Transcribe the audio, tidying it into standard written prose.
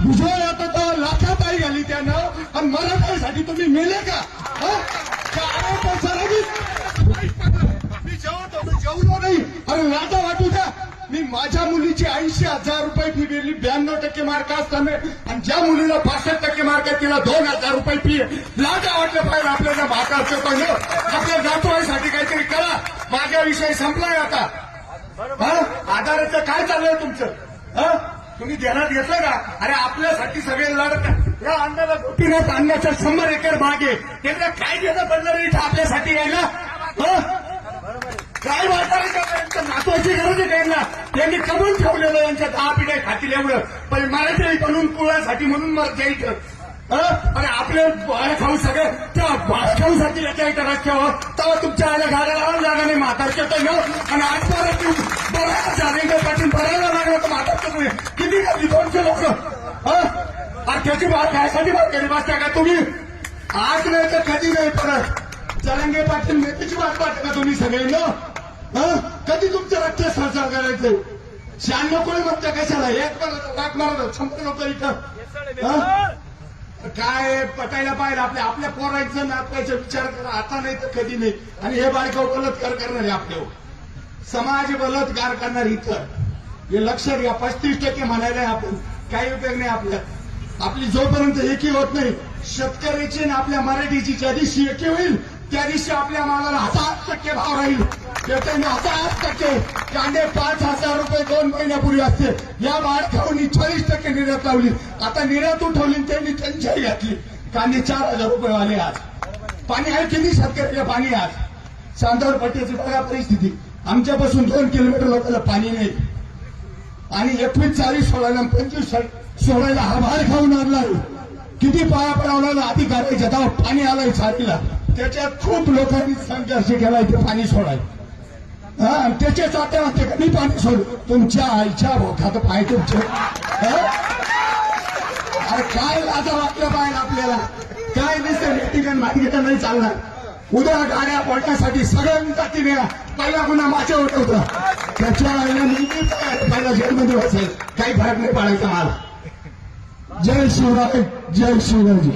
विजय आता तर लाखात आई घाली त्यानं आणि मराठ्यासाठी तुम्ही मेले का? मी जेवलो नाही. अरे लाजा वाटू द्या. मी माझ्या मुलीची 80,000 रुपये फी दिली, 92% मार्क असताना, आणि ज्या मुलीला 65% मार्क आहे तिला 2,000 रुपये फी. लाजा वाटलं पाहिजे आपल्याला. भागाचं पहिलं आपल्या नातवाईसाठी काहीतरी करा. माझा विषय संपलाय आता. आधाराचं काय चाललंय तुमचं? तुम्ही ध्यानात घेतलं का? अरे आपल्यासाठी सगळे लढत. या अन्नाला गोपीनाथ अन्नाच्या 100 एकर बाग आहे. त्याला काय देणं पडलं इथं आपल्यासाठी यायला? काय वाटायचं नातवाची गरज आहे त्यांना. त्यांनी कमवून ठेवलेलं यांच्या 10 पिढ्या खातील एवढं. पण मराठी बनून कुळासाठी म्हणून मग जायचं. आणि आपले बाळ खाऊ सगळे त्या बाळ खाऊसाठी याच्या इथं रस्त्यावर तेव्हा तुमच्या आल्या गाड्या लावून जागा नाही म्हातारच्या तर आणि आज परत बघायला जाणे पाटील भरायला लागलं तर म्हातारचं किती गर्दी 200 लोक. आणि त्याची बात खायसाठी बात केली बसता का तुम्ही? आज नाही तर कधी नाही परत. जरांगे पाटील नेत्याची बात पाहता का तुम्ही सगळे न? कधी तुमचं रक्त संसार करायचं? 96 कोणी म्हणता कशाला? एक लाख मारलं 100 लोक इथं. काय पटायला पाहिजे आपल्या पोरांचं नातवायचा विचार करा. आता नाही तर कधी नाही. आणि हे बायका बलात्कार करणारे आपल्यावर, समाज बलात्कार करणार इथं. हे लक्षात घ्या. 35% म्हणायला आपण काही उपयोग नाही आपल्या. आपली जोपर्यंत एकी होत नाही शेतकऱ्याची आणि आपल्या मराठीची, ज्या दिवशी एकी होईल त्या दिवशी आपल्या मालाला 1000% भाव राहील. त्याच्याने 1000%. कांदे 5,000 रुपये 2 महिन्यापूर्वी असते. या बाळ खाऊन 40% निर्यात लावली. आता निर्यात उठवली त्यांनी टंचाई घातली. कांदे 4,000 रुपये वाले आज. पाणी आहे किती शेतकऱ्याला? पाणी आज चांदवड पट्ट्याची बघा परिस्थिती. आमच्यापासून 2 किलोमीटर लोकांना पाणी नाही. आणि 21 40 सोडायला 25 सोडायला हा बाळ खाऊन आणलाय. किती पाया पडावला अधिकाऱ्याच्या तेव्हा पाणी आलंय छातीला. त्याच्यात खूप लोकांनी संघर्ष केलाय ते पाणी सोडाय. त्याच्या चाट्या वाटते कधी पाणी सोड. तुमच्या आईच्या भोखात पाय तुमचे. अरे काय लाजा वाटलं पाहिजे आपल्याला? काय दिसतं ठिकाण माहिती नाही चालणार. उद्या गाड्या पडण्यासाठी सगळ्यांचा तिने पहिला गुन्हा माझ्या उठवता. त्याच्या आईला नेहमीच पहिला जेलमध्ये बसेल. काही फरक नाही पाडायचा मला. जय शिवराय, जय शिवरायजी.